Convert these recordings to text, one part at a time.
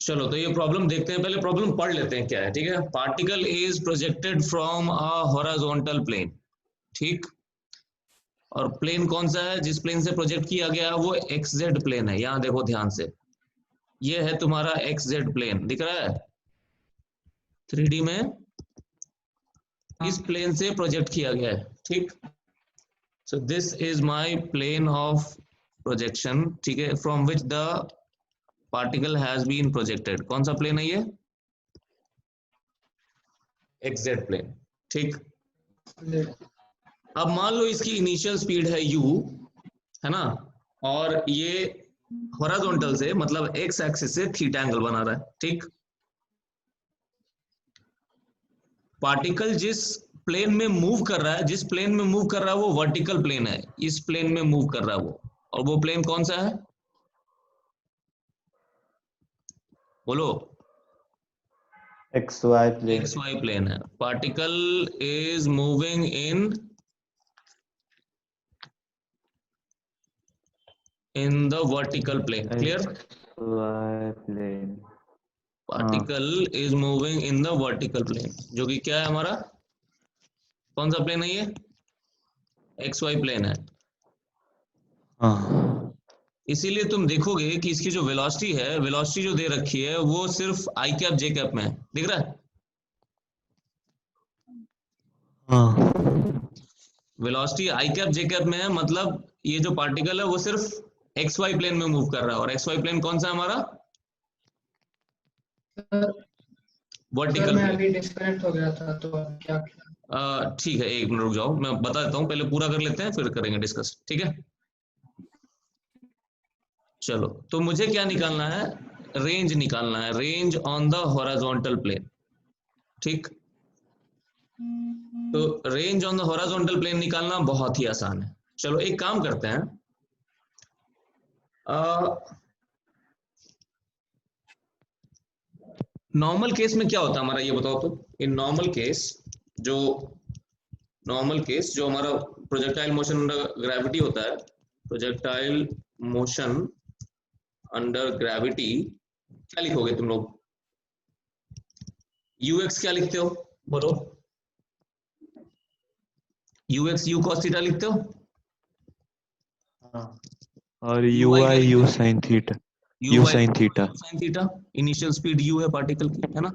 चलो तो ये प्रॉब्लम देखते हैं, पहले प्रॉब्लम पढ़ लेते हैं क्या है, ठीक है। Particle is projected from a horizontal plane, ठीक। और प्लेन कौन सा है जिस प्लेन से प्रोजेक्ट किया गया है, वो एक्स जेड प्लेन है। यहां देखो ध्यान से, ये है तुम्हारा एक्स जेड प्लेन, दिख रहा है 3D में, इस प्लेन से प्रोजेक्ट किया गया है, ठीक। So this is my plane of projection, ठीक है, from which the particle has been projected. कौन सा प्लेन है ये? एक्स जेड प्लेन, ठीक। अब मान लो इसकी इनिशियल स्पीड है u, है ना, और ये हॉरिजॉन्टल से मतलब एक्स एक्सिस से थीटा एंगल बना रहा है, ठीक। पार्टिकल जिस प्लेन में मूव कर रहा है, जिस प्लेन में मूव कर रहा है वो वर्टिकल प्लेन है, इस प्लेन में मूव कर रहा है वो, और वो प्लेन कौन सा है बोलो? X Y plane. X Y plane है। Particle is moving in the vertical plane, clear? Y plane. Particle is moving in the vertical plane, जो कि क्या है हमारा, कौन सा प्लेन है ये? एक्स वाई प्लेन है। हाँ इसीलिए तुम देखोगे कि इसकी जो वेलोसिटी है, वेलोसिटी जो दे रखी है वो सिर्फ आई कैप जे कैप में है, दिख रहा है? हाँ वेलोसिटी आई कैप जे कैप में है, मतलब ये जो पार्टिकल है वो सिर्फ एक्स वाई प्लेन में मूव कर रहा है। और एक्स वाई प्लेन कौन सा है हमारा? सर वर्टिकल मैं प्लेन। अभी डिस्कनेक्ट हो गया था तो अब क्या किया? ठीक है, एक मिनट रुक जाओ, मैं बता देता हूँ, पहले पूरा कर लेते हैं फिर करेंगे डिस्कस, ठीक है। चलो तो मुझे क्या निकालना है, रेंज निकालना है, range on the horizontal plane, ठीक। तो range on the horizontal plane निकालना बहुत ही आसान है। चलो एक काम करते हैं, नॉर्मल केस में क्या होता है हमारा, ये बताओ तो। इन नॉर्मल केस, जो नॉर्मल केस जो हमारा प्रोजेक्टाइल मोशन अंडर ग्रेविटी होता है, प्रोजेक्टाइल मोशन अंडर ग्रेविटी, क्या लिखोगे तुम लोग? यूएक्स क्या लिखते हो बोलो? यूएक्स यू कॉस थीटा लिखते हो? और यू यू वाई क्या आई लिखते यू हो? Sine theta. U U Y sine theta. Sine theta, initial speed U है पार्टिकल की, है ना।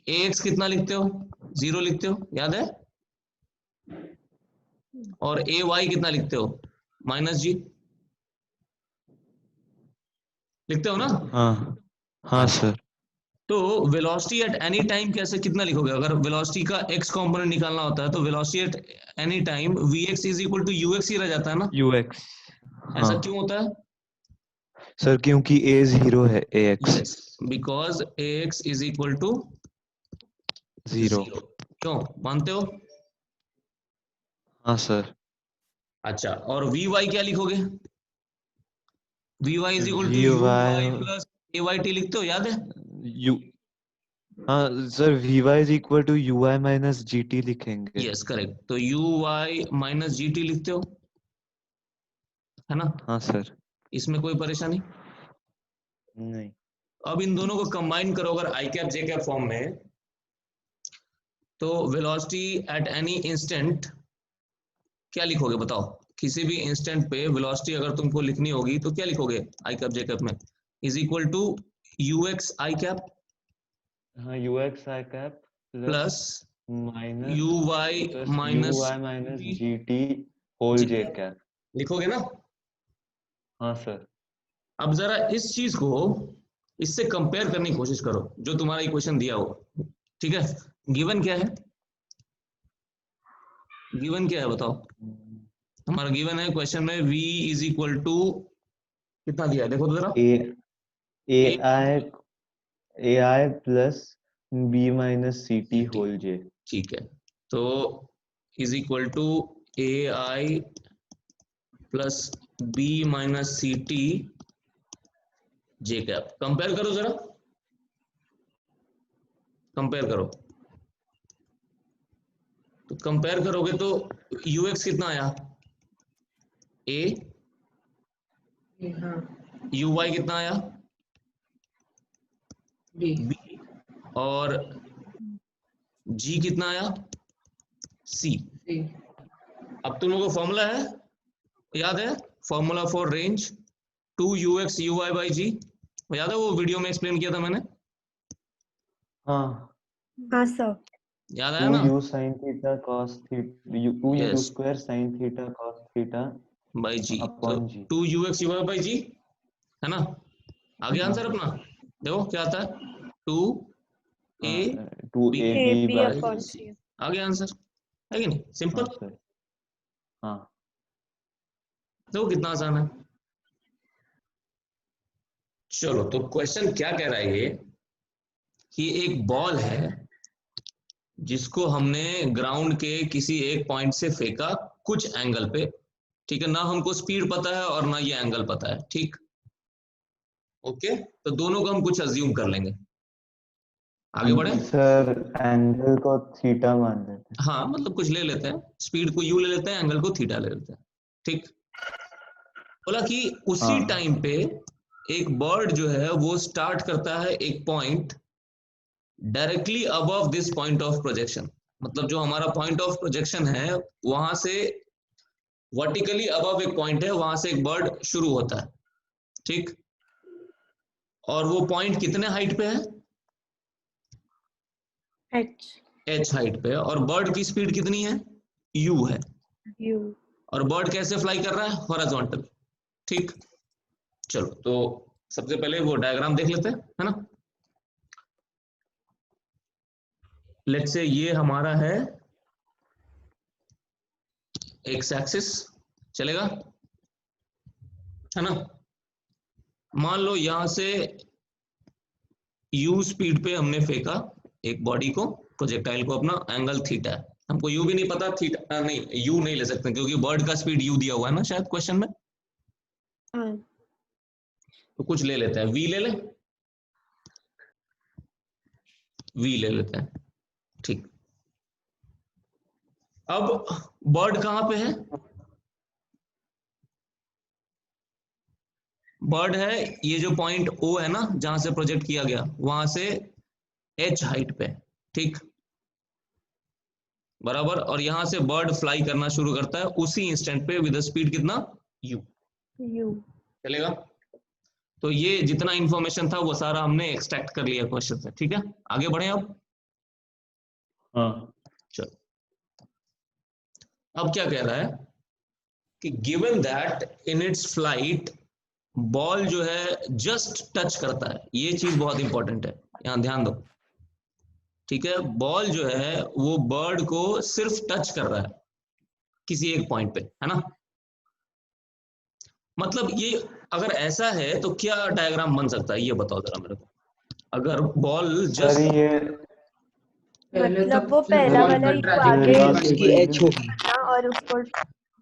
ए एक्स कितना लिखते हो? 0 लिखते हो, याद है? और ए वाई कितना लिखते हो? -g लिखते हो ना। हाँ हाँ अच्छा, सर। तो वेलोसिटी एट एनी टाइम कैसे, कितना लिखोगे? अगर वेलोसिटी का एक्स कंपोनेंट निकालना होता है तो velocity at any time V X is equal to U X ही रह जाता है ना। U X. ऐसा हाँ क्यों होता है? सर, क्योंकि ए जीरो है, A X yes, because A X is equal to zero. 0। क्यों मानते हो? हाँ सर। अच्छा, और वी वाई क्या लिखोगे? V Y is equal to V U Y Y plus A Y T लिखते हो, याद है? यू। हाँ sir, V Y is equal to U I minus G T लिखेंगे। यस करेक्ट, तो U Y minus G T लिखते हो, है ना। हाँ सर। इसमें कोई परेशानी? नहीं। अब इन दोनों को कंबाइन करो अगर आई कैप जे कैप फॉर्म में, तो वेलोसिटी एट एनी इंस्टेंट क्या लिखोगे बताओ? किसी भी इंस्टेंट पे वेलोसिटी अगर तुमको लिखनी होगी तो क्या लिखोगे आई कैप जे कैप में? Is equal to U X I cap हाँ, U X I cap plus minus U Y U minus I minus G T whole J J cap cap. लिखोगे ना। हाँ सर। अब जरा इस चीज को इससे कंपेयर करने की कोशिश करो जो तुम्हारा इक्वेशन दिया हो, ठीक है। गिवन क्या है, गिवन क्या है बताओ? हमारा गिवन है क्वेश्चन में v इज इक्वल टू कितना दिया है देखो तो जरा। A A a I A I plus B minus C T dt, whole J. ठीक है। तो is equal to A I plus B minus C T J cap. Compare करो जरा, कंपेयर करो। तो कंपेयर करोगे तो यू एक्स कितना आया? ए। हाँ यू वाई कितना आया? बी बी, और जी कितना आया, सी। सी अब तुम लोगों को फॉर्मूला है, याद है, formula for range 2ux uy by G, याद है, वो वीडियो में एक्सप्लेन किया था मैंने, हाँ, हाँ सर। याद आया ना, 2u sin theta cos theta 2u yes square sin theta cos theta by G, तो upon g। 2ux uy by G, है ना, आगे आंसर अपना देखो क्या आता है, 2a 2ab AB by upon c, C। आगे आंसर है कि नहीं, हाँ सिंपल, सर, हाँ देखो कितना आसान है। चलो तो क्वेश्चन क्या कह रहा है ये, कि एक बॉल है जिसको हमने ग्राउंड के किसी एक पॉइंट से फेंका कुछ एंगल पे, ठीक है ना, हमको स्पीड पता है और ना ये एंगल पता है, ठीक, ओके, तो दोनों को हम कुछ अज्यूम कर लेंगे, आगे बढ़े, सर एंगल को थीटा मान लेते हैं। हाँ मतलब कुछ ले लेते हैं, स्पीड को यू ले लेते हैं, एंगल को थीटा ले लेते हैं, ठीक। बोला कि उसी हाँ टाइम पे एक बर्ड जो है वो स्टार्ट करता है एक point directly above this point of projection, मतलब जो हमारा पॉइंट ऑफ प्रोजेक्शन है वहां से वर्टिकली अबव एक पॉइंट है, वहां से एक बर्ड शुरू होता है, ठीक, और वो पॉइंट कितने हाइट पे है, H एच हाइट पे है, और बर्ड की स्पीड कितनी है, यू है, U। और बर्ड कैसे फ्लाई कर रहा है, हॉरिजॉन्टल, ठीक। चलो तो सबसे पहले वो डायग्राम देख लेते हैं, है ना, लेट्स से ये हमारा है एक्स एक्सिस, चलेगा, है ना, मान लो यहां से u स्पीड पे हमने फेंका एक बॉडी को, प्रोजेक्टाइल को, अपना एंगल थीटा है, हमको u भी नहीं पता, थीटा नहीं, u नहीं ले सकते क्योंकि बर्ड का स्पीड u दिया हुआ है ना शायद क्वेश्चन में, हाँ तो कुछ ले लेते हैं, v ले ले, v ले लेते हैं, ठीक। अब बर्ड कहां पे है, बर्ड है ये जो पॉइंट O है ना जहां से प्रोजेक्ट किया गया, वहां से h हाइट पे, ठीक, बराबर, और यहां से बर्ड फ्लाई करना शुरू करता है उसी इंस्टेंट पे विद स्पीड कितना, u, U। चलेगा। तो ये जितना इंफॉर्मेशन था वो सारा हमने एक्सट्रैक्ट कर लिया क्वेश्चन से, ठीक है, आगे बढ़े अब, हाँ चलो अब क्या कह रहा है कि given that in its flight ball जो है जस्ट टच करता है, ये चीज बहुत इंपॉर्टेंट है, यहां ध्यान दो, ठीक है, बॉल जो है वो बर्ड को सिर्फ टच कर रहा है किसी एक पॉइंट पे, है ना, मतलब ये अगर ऐसा है तो क्या डायग्राम बन सकता है, ये बताओ जरा मेरे को, अगर बॉल सर जस्ट, ये पहले मतलब तो वो पहला बॉल वाला का U आगे ट्रैजेक्टरी की एच होगी, करना और उसको टच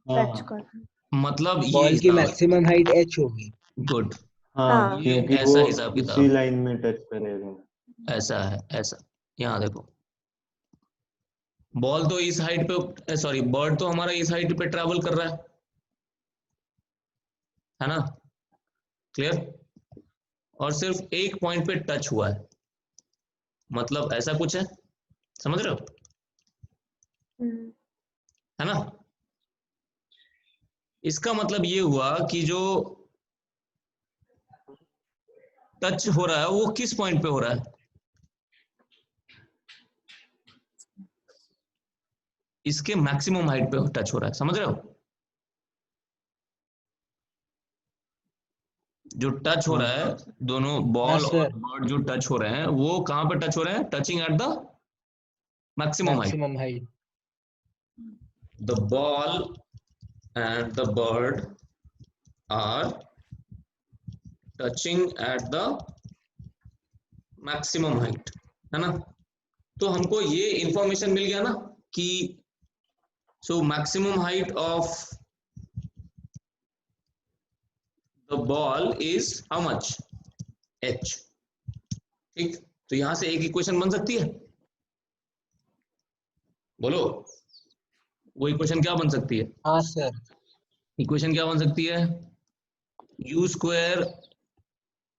हाँ करना। मतलब ये बॉल की हिसाब है, मैक्सिमम हाइट एच होगी। गुड, हाँ हाँ ये क्योंकि ऐसा वो हिसाब उसी किताब, लाइन में टच करेगा। ऐसा है, ऐसा, यहाँ देखो, बॉल तो इस हाइट पे, सॉरी बर्ड तो हमारा इस हाइट पे ट्रैवल कर रहा है ना, क्लियर, और सिर्फ एक पॉइंट पे टच हुआ है, मतलब ऐसा कुछ है, समझ रहे हो, हम्म, है ना, इसका मतलब ये हुआ कि जो टच हो रहा है वो किस पॉइंट पे हो रहा है, इसके मैक्सिमम हाइट पे टच हो रहा है, समझ रहे हो, जो टच हो हाँ रहा है, दोनों हाँ बॉल और सर, बर्ड जो टच हो रहे हैं वो कहां पे टच हो रहे हैं, touching at the maximum height, maximum height. The ball and the bird are touching at the maximum height, है ना, तो हमको ये इंफॉर्मेशन मिल गया ना कि so maximum height of the ball is how much, h, ठीक, तो यहां से एक इक्वेशन बन सकती है, बोलो, वो इक्वेशन क्या बन सकती है, हाँ सर, इक्वेशन क्या बन सकती है, u square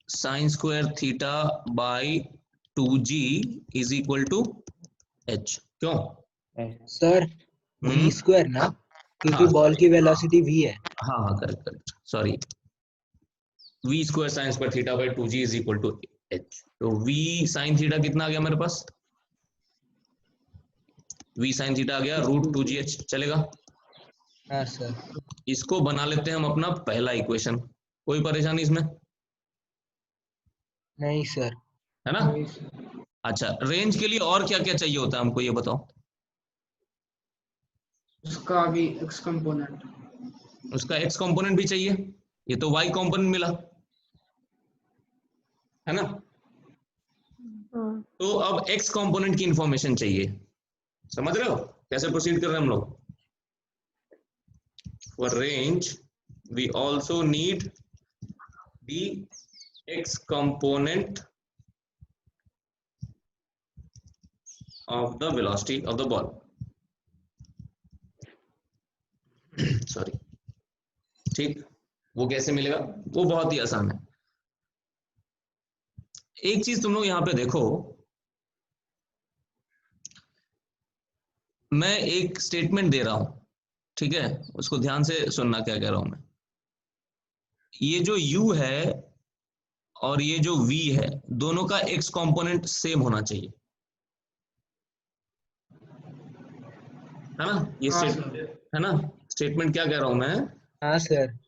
sine square theta by 2g is equal to h। क्यों? सर v स्क्वायर ना, क्योंकि बॉल की वेलोसिटी v है। हाँ correct correct, sorry, v square sine square theta by 2g is equal to h। तो v sine theta कितना आ गया मेरे पास? v साइन थीटा आ गया रूट 2gh, चलेगा? हाँ सर। इसको बना लेते हैं हम अपना पहला इक्वेशन। कोई परेशानी इसमें? नहीं सर। है ना? अच्छा, रेंज के लिए और क्या क्या चाहिए होता है हमको, ये बताओ। उसका भी x कंपोनेंट। उसका x कंपोनेंट भी चाहिए, ये तो y कंपोनेंट मिला, है ना? हाँ तो अब x कंपोनेंट की इंफॉर्मेशन चाहिए। समझ रहे हो कैसे प्रोसीड कर रहे हैं हम लोग? For range we also need the x component of the velocity of the ball। Sorry, ठीक, वो कैसे मिलेगा? वो बहुत ही आसान है। एक चीज तुम लोग यहां पे देखो, मैं एक स्टेटमेंट दे रहा हूं, ठीक है? उसको ध्यान से सुनना क्या कह रहा हूं मैं। ये जो u है और ये जो v है, दोनों का x कंपोनेंट सेम होना चाहिए, है ना? ये हाँ है ना? स्टेटमेंट क्या कह रहा हूं मैं? हाँ sir.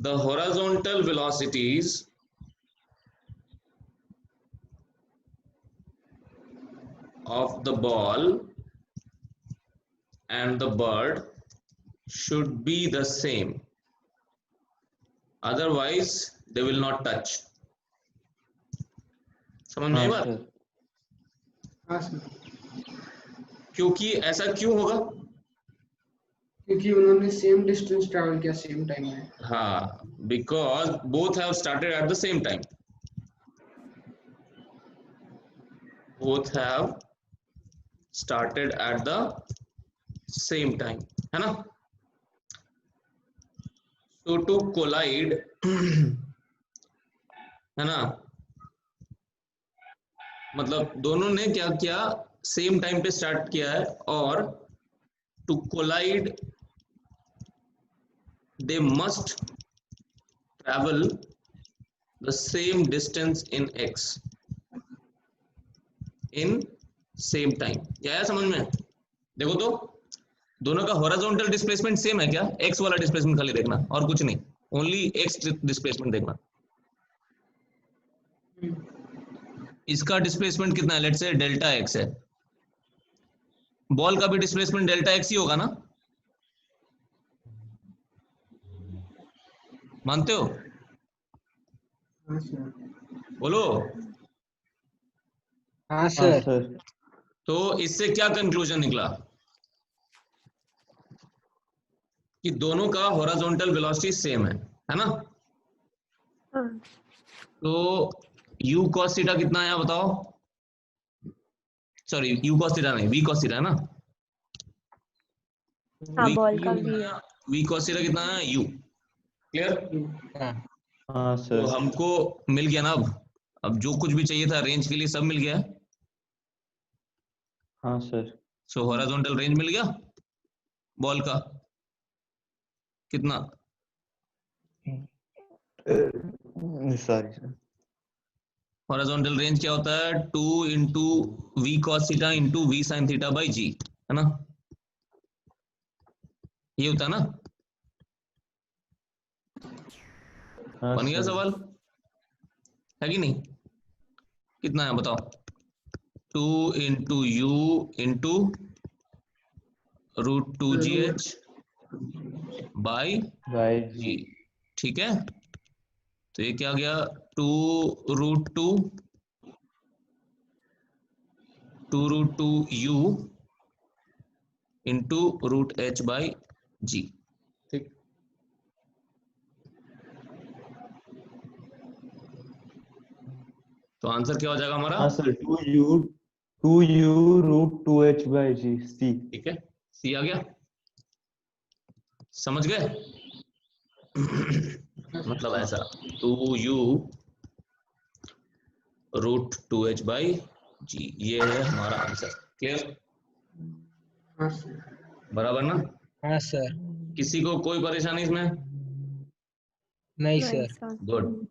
The horizontal velocities of the ball and the bird should be the same, otherwise they will not touch। समझ में आई हाँ बात? सर। हाँ सर, क्योंकि ऐसा क्यों होगा? क्योंकि उन्होंने सेम डिस्टेंस ट्रैवल किया सेम टाइम में। हाँ, because both have started at the same time। both have started at the same time, है ना? so to collide है ना, मतलब दोनों ने क्या किया, सेम टाइम पे स्टार्ट किया है, और to collide they must travel the same distance in x in same time. क्या है समझ में? देखो तो, दोनों का हॉरिजॉन्टल डिस्प्लेसमेंट सेम है क्या? x वाला डिस्प्लेसमेंट खाली देखना और कुछ नहीं, ओनली x डिस्प्लेसमेंट देखना। इसका डिस्प्लेसमेंट कितना है? लेट्स से डेल्टा x है, बॉल का भी डिस्प्लेसमेंट डेल्टा x ही होगा ना? मानते हो? हाँ सर। बोलो। हाँ हाँ सर। सर। तो इससे क्या कंक्लूजन निकला? कि दोनों का हॉरिजॉन्टल वेलोसिटी सेम है ना? हाँ तो u cos थीटा कितना आया बताओ? सॉरी, u cos थीटा नहीं, v cos थीटा है ना? हाँ v बॉल का कितना भी है। आया? v cos थीटा कितना आया? u। क्लियर? हाँ हाँ तो सर। हमको मिल गया ना, अब जो कुछ भी चाहिए था रेंज के लिए सब मिल गया। हाँ सर। सो हॉरिजॉन्टल रेंज मिल गया बॉल का कितना? Sorry sir. हॉरिजॉन्टल रेंज क्या होता है? 2 into V cos theta into V sine theta by G, है ना? ये होता है ना? हाँ बन गया सर। सवाल, है कि नहीं? कितना है बताओ? 2 into U into root 2gh by by G, G. ठीक है? तो ये क्या गया? 2 root two U into root h by G, ठीक? तो आंसर क्या हो जाएगा हमारा? हाँ sir, 2u root 2h by G C. ठीक है, सी आ गया। समझ गए? मतलब ऐसा 2u √2h/g, ये है हमारा आंसर। क्लियर? हाँ सर। बराबर ना? हाँ सर। किसी को कोई परेशानी इसमें? नहीं नहीं सर। सर। गुड।